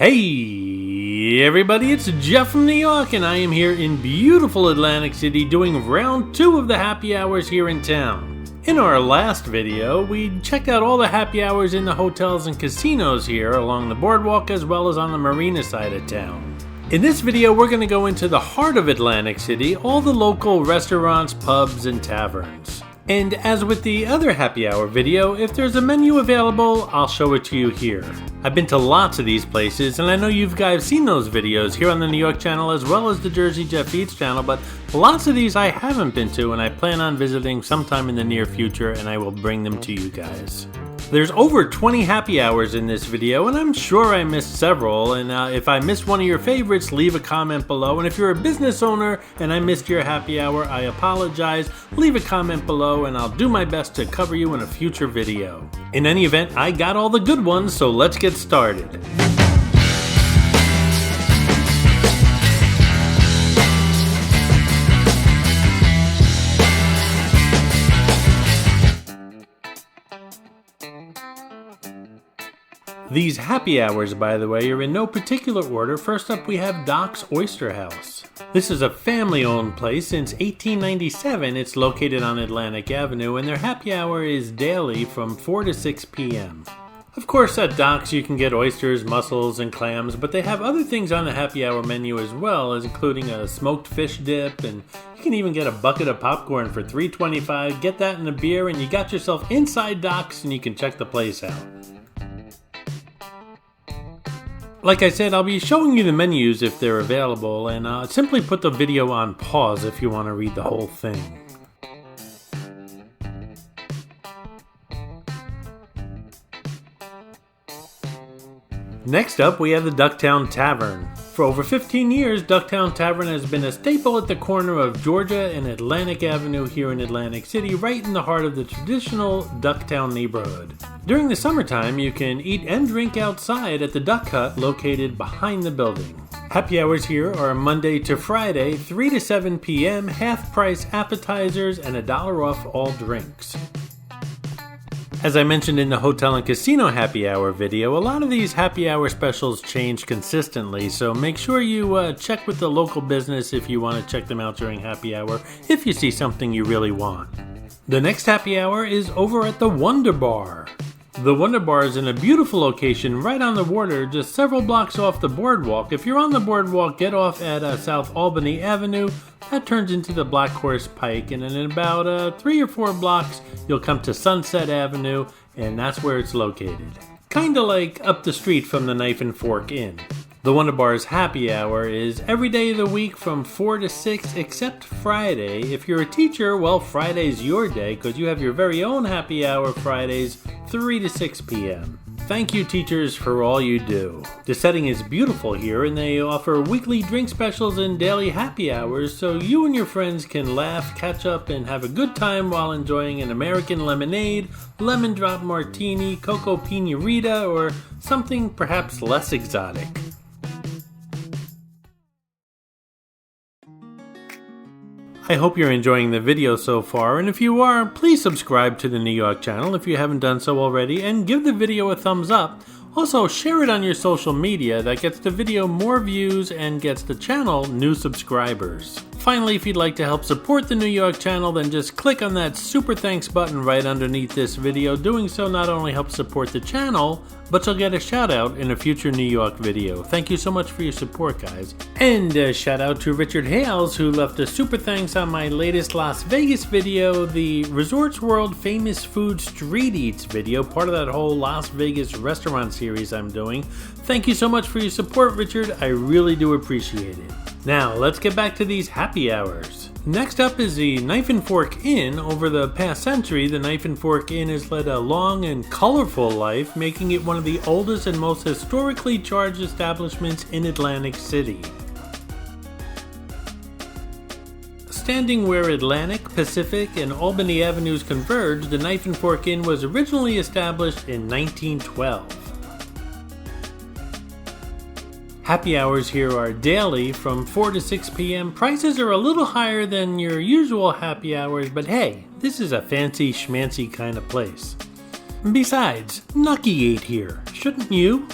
Hey everybody, it's Jeff from New York, and I am here in beautiful Atlantic City doing round 2 of the happy hours here in town. In our last video, we checked out all the happy hours in the hotels and casinos here along the boardwalk as well as on the marina side of town. In this video, we're going to go into the heart of Atlantic City, all the local restaurants, pubs, and taverns. And as with the other happy hour video, if there's a menu available, I'll show it to you here. I've been to lots of these places, and I know you guys seen those videos here on the New York channel as well as the Jersey Jeff Eats channel, but lots of these I haven't been to, and I plan on visiting sometime in the near future, and I will bring them to you guys. There's over 20 happy hours in this video, and I'm sure I missed several, and if I missed one of your favorites, leave a comment below. And if you're a business owner and I missed your happy hour, I apologize. Leave a comment below and I'll do my best to cover you in a future video. In any event, I got all the good ones, so let's get started. These happy hours, by the way, are in no particular order. First up, we have Doc's Oyster House. This is a family-owned place. Since 1897, it's located on Atlantic Avenue, and their happy hour is daily from 4 to 6 p.m. Of course, at Doc's you can get oysters, mussels, and clams, but they have other things on the happy hour menu as well, as including a smoked fish dip, and you can even get a bucket of popcorn for $3.25. Get that and a beer, and you got yourself inside Doc's, and you can check the place out. Like I said, I'll be showing you the menus if they're available, and simply put the video on pause if you want to read the whole thing. Next up, we have the Ducktown Tavern. For over 15 years, Ducktown Tavern has been a staple at the corner of Georgia and Atlantic Avenue here in Atlantic City, right in the heart of the traditional Ducktown neighborhood. During the summertime, you can eat and drink outside at the Duck Hut located behind the building. Happy hours here are Monday to Friday, 3 to 7 p.m., half-price appetizers and $1 off all drinks. As I mentioned in the hotel and casino happy hour video, a lot of these happy hour specials change consistently, so make sure you check with the local business if you want to check them out during happy hour if you see something you really want. The next happy hour is over at the Wonder Bar. The Wonder Bar is in a beautiful location right on the water, just several blocks off the boardwalk. If you're on the boardwalk, get off at South Albany Avenue. That turns into the Black Horse Pike, and in about 3 or 4 blocks, you'll come to Sunset Avenue, and that's where it's located. Kinda like up the street from the Knife and Fork Inn. The Wonder Bar's happy hour is every day of the week from 4 to 6 except Friday. If you're a teacher, well, Friday's your day because you have your very own happy hour Fridays, 3 to 6 p.m. Thank you, teachers, for all you do. The setting is beautiful here, and they offer weekly drink specials and daily happy hours so you and your friends can laugh, catch up, and have a good time while enjoying an American lemonade, lemon drop martini, cocoa pina rita, or something perhaps less exotic. I hope you're enjoying the video so far, and if you are, please subscribe to the New York channel if you haven't done so already, and give the video a thumbs up. Also, share it on your social media. That gets the video more views and gets the channel new subscribers. Finally, if you'd like to help support the New York channel, then just click on that super thanks button right underneath this video. Doing so not only helps support the channel, but you'll get a shout out in a future New York video. Thank you so much for your support, guys. And a shout out to Richard Hales, who left a super thanks on my latest Las Vegas video, the Resorts World Famous Food Street Eats video, part of that whole Las Vegas restaurant series I'm doing. Thank you so much for your support, Richard. I really do appreciate it. Now, let's get back to these happy hours. Next up is the Knife and Fork Inn. Over the past century, the Knife and Fork Inn has led a long and colorful life, making it one of the oldest and most historically charged establishments in Atlantic City. Standing where Atlantic, Pacific, and Albany Avenues converge, the Knife and Fork Inn was originally established in 1912. Happy hours here are daily from 4 to 6 p.m. Prices are a little higher than your usual happy hours, but hey, this is a fancy schmancy kind of place. Besides, Nucky ate here, shouldn't you?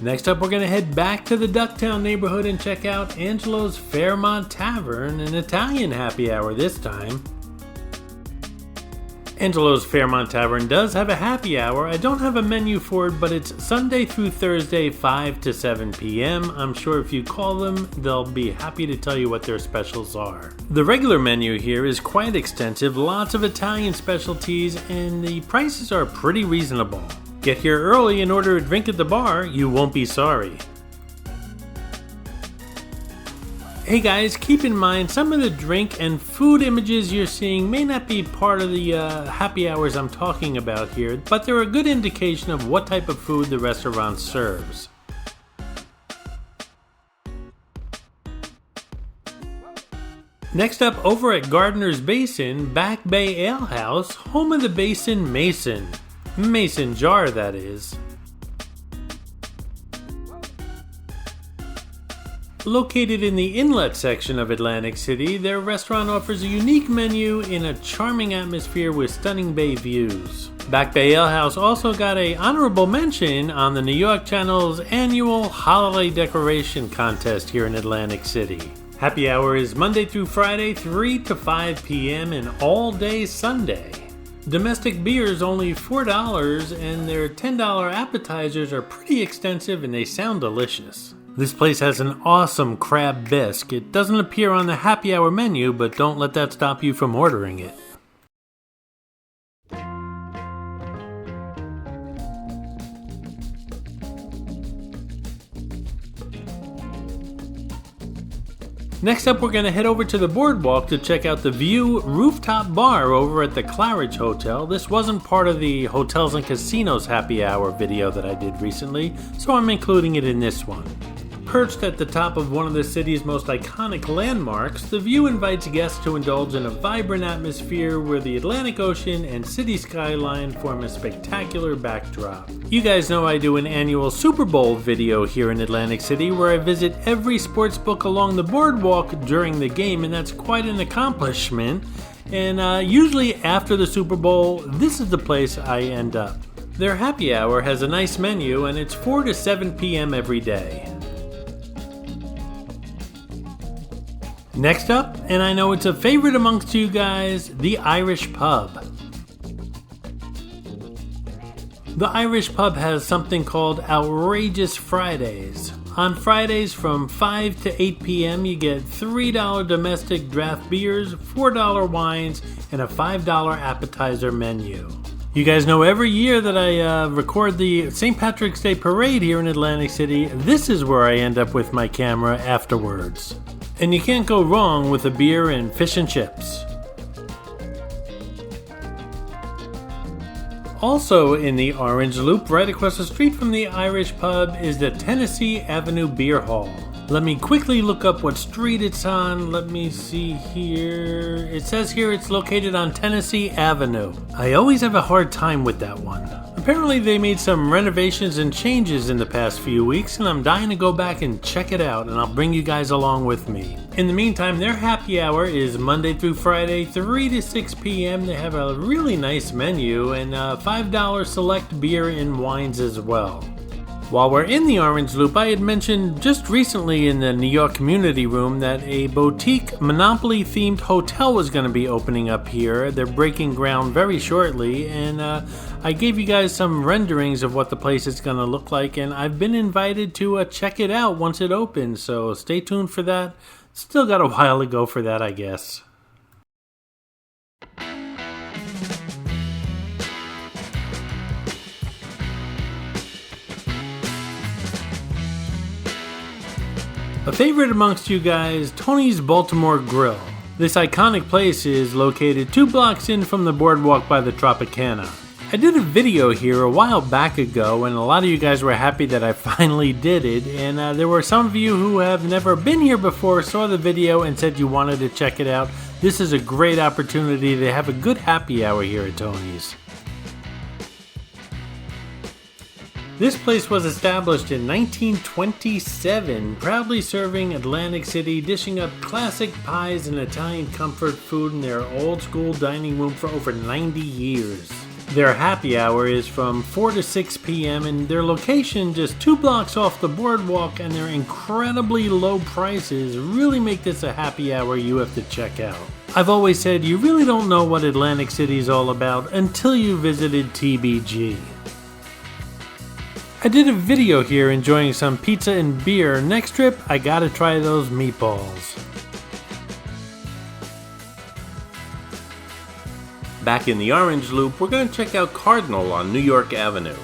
Next up, we're going to head back to the Ducktown neighborhood and check out Angelo's Fairmont Tavern, an Italian happy hour this time. Angelo's Fairmont Tavern does have a happy hour. I don't have a menu for it, but it's Sunday through Thursday, 5 to 7 p.m. I'm sure if you call them, they'll be happy to tell you what their specials are. The regular menu here is quite extensive, lots of Italian specialties, and the prices are pretty reasonable. Get here early and order a drink at the bar, you won't be sorry. Hey guys, keep in mind some of the drink and food images you're seeing may not be part of the happy hours I'm talking about here, but they're a good indication of what type of food the restaurant serves. Next up, over at Gardener's Basin, Back Bay Ale House, home of the Basin Mason. Mason jar, that is. Located in the inlet section of Atlantic City, their restaurant offers a unique menu in a charming atmosphere with stunning bay views. Back Bay Ale House also got an honorable mention on the New York Channel's annual holiday decoration contest here in Atlantic City. Happy hour is Monday through Friday, 3 to 5 p.m. and all day Sunday. Domestic beer is only $4 and their $10 appetizers are pretty extensive and they sound delicious. This place has an awesome crab bisque. It doesn't appear on the happy hour menu, but don't let that stop you from ordering it. Next up, we're going to head over to the boardwalk to check out the View Rooftop Bar over at the Claridge Hotel. This wasn't part of the Hotels and Casinos Happy Hour video that I did recently, so I'm including it in this one. Perched at the top of one of the city's most iconic landmarks, the View invites guests to indulge in a vibrant atmosphere where the Atlantic Ocean and city skyline form a spectacular backdrop. You guys know I do an annual Super Bowl video here in Atlantic City where I visit every sports book along the boardwalk during the game, and that's quite an accomplishment. And usually after the Super Bowl, this is the place I end up. Their happy hour has a nice menu and it's 4 to 7 p.m. every day. Next up, and I know it's a favorite amongst you guys, the Irish Pub. The Irish Pub has something called Outrageous Fridays. On Fridays from 5 to 8 p.m. you get $3 domestic draft beers, $4 wines, and a $5 appetizer menu. You guys know every year that I record the St. Patrick's Day Parade here in Atlantic City, this is where I end up with my camera afterwards. And you can't go wrong with a beer and fish and chips. Also in the Orange Loop, right across the street from the Irish Pub, is the Tennessee Avenue Beer Hall. Let me quickly look up what street it's on. Let me see here. It says here it's located on Tennessee Avenue. I always have a hard time with that one. Apparently they made some renovations and changes in the past few weeks, and I'm dying to go back and check it out, and I'll bring you guys along with me. In the meantime, their happy hour is Monday through Friday, 3 to 6 p.m. They have a really nice menu and $5 select beer and wines as well. While we're in the Orange Loop, I had mentioned just recently in the New York Community Room that a boutique Monopoly-themed hotel was going to be opening up here. They're breaking ground very shortly, and I gave you guys some renderings of what the place is going to look like, and I've been invited to check it out once it opens, so stay tuned for that. Still got a while to go for that, I guess. A favorite amongst you guys, Tony's Baltimore Grill. This iconic place is located 2 blocks in from the boardwalk by the Tropicana. I did a video here a while back ago, and a lot of you guys were happy that I finally did it, and there were some of you who have never been here before, saw the video and said you wanted to check it out. This is a great opportunity to have a good happy hour here at Tony's. This place was established in 1927, proudly serving Atlantic City, dishing up classic pies and Italian comfort food in their old-school dining room for over 90 years. Their happy hour is from 4 to 6 p.m. and their location just 2 blocks off the boardwalk, and their incredibly low prices really make this a happy hour you have to check out. I've always said you really don't know what Atlantic City is all about until you visited TBG. I did a video here enjoying some pizza and beer. Next trip, I gotta try those meatballs. Back in the Orange Loop, we're going to check out Cardinal on New York Avenue.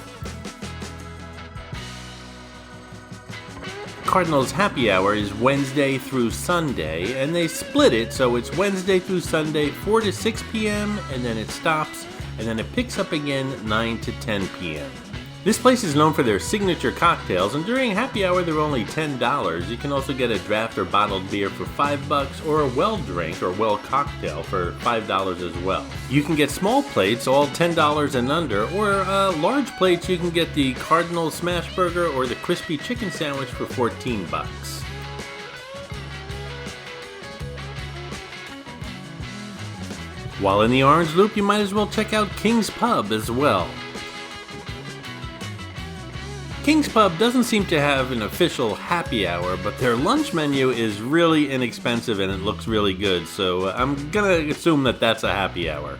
Cardinal's happy hour is Wednesday through Sunday, and they split it so it's Wednesday through Sunday 4 to 6 p.m. and then it stops, and then it picks up again 9 to 10 p.m. This place is known for their signature cocktails, and during happy hour they're only $10. You can also get a draft or bottled beer for $5 or a well drink or well cocktail for $5 as well. You can get small plates, all $10 and under, or large plates you can get the Cardinal Smash Burger or the Crispy Chicken Sandwich for $14. While in the Orange Loop, you might as well check out King's Pub as well. King's Pub doesn't seem to have an official happy hour, but their lunch menu is really inexpensive and it looks really good, so I'm gonna assume that that's a happy hour.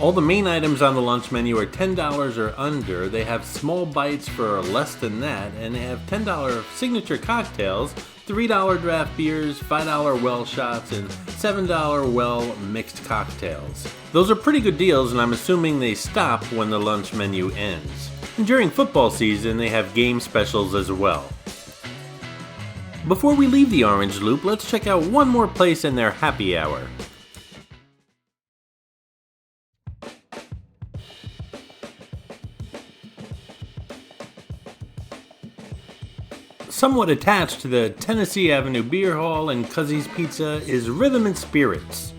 All the main items on the lunch menu are $10 or under. They have small bites for less than that, and they have $10 signature cocktails, $3 draft beers, $5 well shots, and $7 well mixed cocktails. Those are pretty good deals, and I'm assuming they stop when the lunch menu ends. And during football season, they have game specials as well. Before we leave the Orange Loop, let's check out one more place in their happy hour. Somewhat attached to the Tennessee Avenue Beer Hall and Cuzzy's Pizza is Rhythm and Spirits.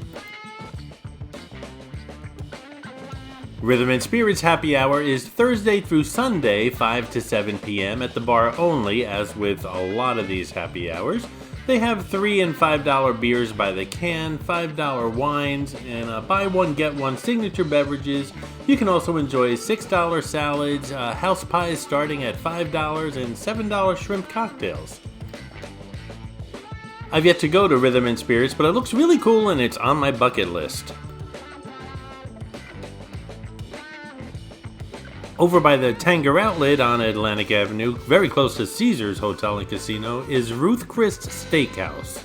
Rhythm and Spirits happy hour is Thursday through Sunday, 5 to 7 p.m. at the bar only, as with a lot of these happy hours. They have $3 and $5 beers by the can, $5 wines, and buy one get one signature beverages. You can also enjoy $6 salads, house pies starting at $5, and $7 shrimp cocktails. I've yet to go to Rhythm and Spirits, but it looks really cool and it's on my bucket list. Over by the Tanger Outlet on Atlantic Avenue, very close to Caesars Hotel and Casino, is Ruth Chris's Steakhouse.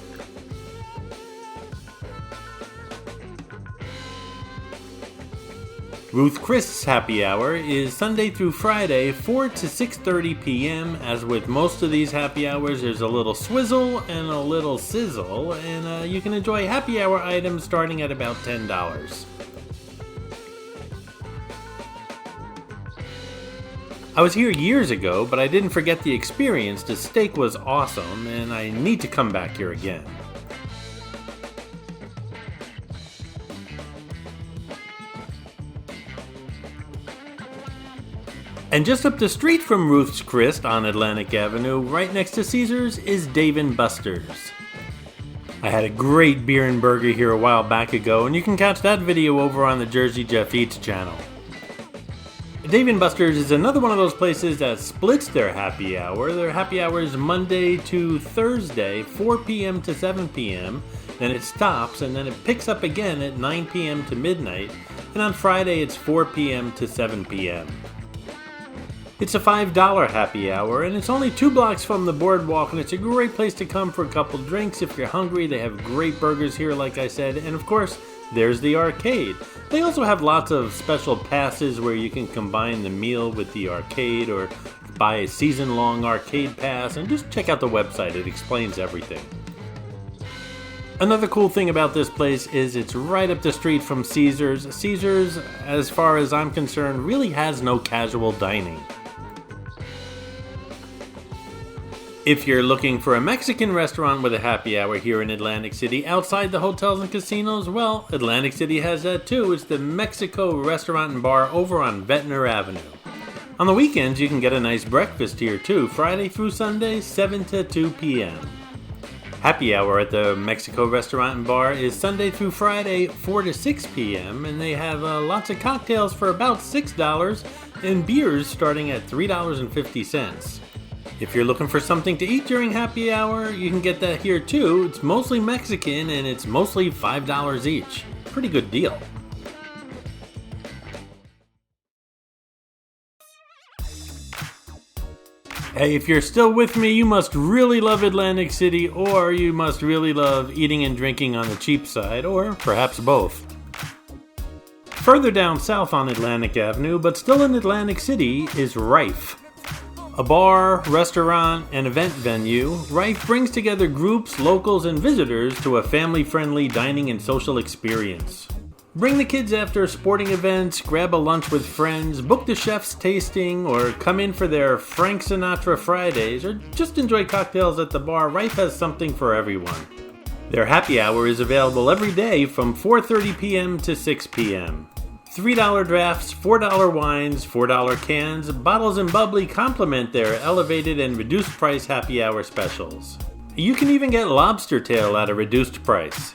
Ruth Chris's happy hour is Sunday through Friday, 4 to 6:30 p.m. As with most of these happy hours, there's a little swizzle and a little sizzle, and you can enjoy happy hour items starting at about $10. I was here years ago, but I didn't forget the experience. The steak was awesome, and I need to come back here again. And just up the street from Ruth's Chris on Atlantic Avenue, right next to Caesars, is Dave & Buster's. I had a great beer and burger here a while back ago, and you can catch that video over on the Jersey Jeff Eats channel. Dave & Buster's is another one of those places that splits their happy hour. Their happy hour is Monday to Thursday, 4 p.m. to 7 p.m. Then it stops, and then it picks up again at 9 p.m. to midnight. And on Friday, it's 4 p.m. to 7 p.m. It's a $5 happy hour, and it's only 2 blocks from the boardwalk, and it's a great place to come for a couple drinks if you're hungry. They have great burgers here, like I said, and of course, there's the arcade. They also have lots of special passes where you can combine the meal with the arcade or buy a season-long arcade pass, and just check out the website. It explains everything. Another cool thing about this place is it's right up the street from Caesars. Caesars, as far as I'm concerned, really has no casual dining. If you're looking for a Mexican restaurant with a happy hour here in Atlantic City outside the hotels and casinos, well, Atlantic City has that too. It's the Mexico Restaurant and Bar over on Ventnor Avenue. On the weekends, you can get a nice breakfast here too, Friday through Sunday, 7 to 2 p.m. Happy hour at the Mexico restaurant and bar is Sunday through Friday, 4 to 6 p.m., and they have lots of cocktails for about $6 and beers starting at $3.50. If you're looking for something to eat during happy hour, you can get that here too. It's mostly Mexican and it's mostly $5 each. Pretty good deal. Hey, if you're still with me, you must really love Atlantic City, or you must really love eating and drinking on the cheap side, or perhaps both. Further down south on Atlantic Avenue, but still in Atlantic City, is Rife. A bar, restaurant, and event venue, Rife brings together groups, locals, and visitors to a family-friendly dining and social experience. Bring the kids after sporting events, grab a lunch with friends, book the chef's tasting, or come in for their Frank Sinatra Fridays, or just enjoy cocktails at the bar. Rife has something for everyone. Their happy hour is available every day from 4:30 p.m. to 6 p.m. $3 drafts, $4 wines, $4 cans, bottles and bubbly complement their elevated and reduced price happy hour specials. You can even get lobster tail at a reduced price.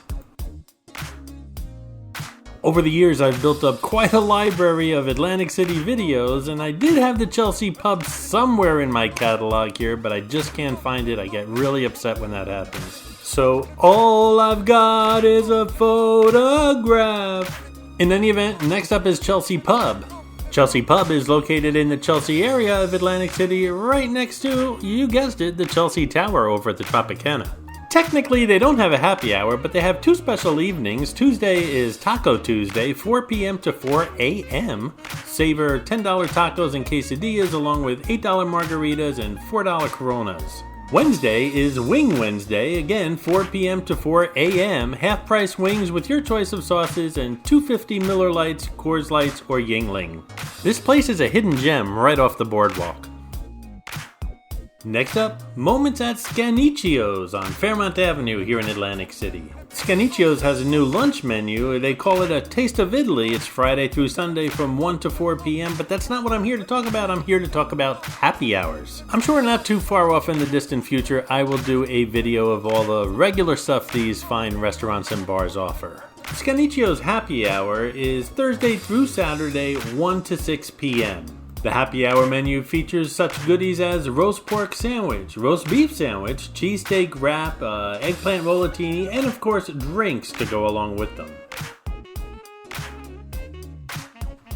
Over the years, I've built up quite a library of Atlantic City videos, and I did have the Chelsea pub somewhere in my catalog here, but I just can't find it. I get really upset when that happens. So all I've got is a photograph. In any event, next up is Chelsea Pub. Chelsea Pub is located in the Chelsea area of Atlantic City, right next to, you guessed it, the Chelsea Tower over at the Tropicana. Technically, they don't have a happy hour, but they have two special evenings. Tuesday is Taco Tuesday, 4 p.m. to 4 a.m. Savor $10 tacos and quesadillas along with $8 margaritas and $4 Coronas. Wednesday is Wing Wednesday, again 4 p.m. to 4 a.m. Half-price wings with your choice of sauces and $2.50 Miller Lights, Coors Lights, or Yingling. This place is a hidden gem right off the boardwalk. Next up, Moments at Scanicchio's on Fairmount Avenue here in Atlantic City. Scanicchio's has a new lunch menu. They call it a Taste of Italy. It's Friday through Sunday from 1 to 4 p.m., but that's not what I'm here to talk about. I'm here to talk about happy hours. I'm sure not too far off in the distant future, I will do a video of all the regular stuff these fine restaurants and bars offer. Scanicchio's happy hour is Thursday through Saturday, 1 to 6 p.m. The happy hour menu features such goodies as roast pork sandwich, roast beef sandwich, cheesesteak wrap, eggplant rollatini, and of course drinks to go along with them.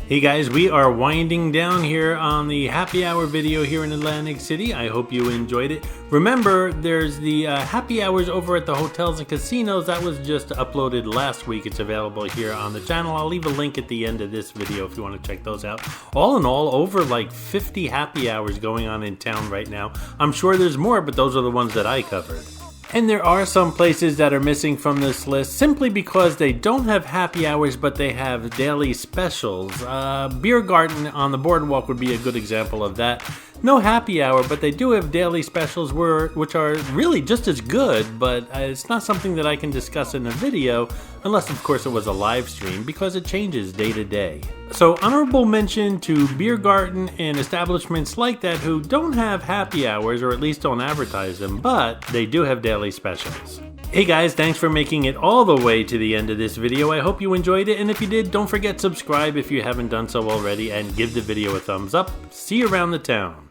Hey guys, we are winding down here on the happy hour video here in Atlantic City. I hope you enjoyed it. Remember, there's the happy hours over at the hotels and casinos. That was just uploaded last week. It's available here on the channel. I'll leave a link at the end of this video if you want to check those out. All in all, over like 50 happy hours going on in town right now. I'm sure there's more, but those are the ones that I covered. And there are some places that are missing from this list simply because they don't have happy hours, but they have daily specials. Beer Garden on the boardwalk would be a good example of that. No happy hour, but they do have daily specials which are really just as good, but it's not something that I can discuss in a video, unless of course it was a live stream, because it changes day to day. So honorable mention to Beer Garden and establishments like that who don't have happy hours, or at least don't advertise them, but they do have daily specials. Hey guys, thanks for making it all the way to the end of this video. I hope you enjoyed it, and if you did, don't forget to subscribe if you haven't done so already, and give the video a thumbs up. See you around the town.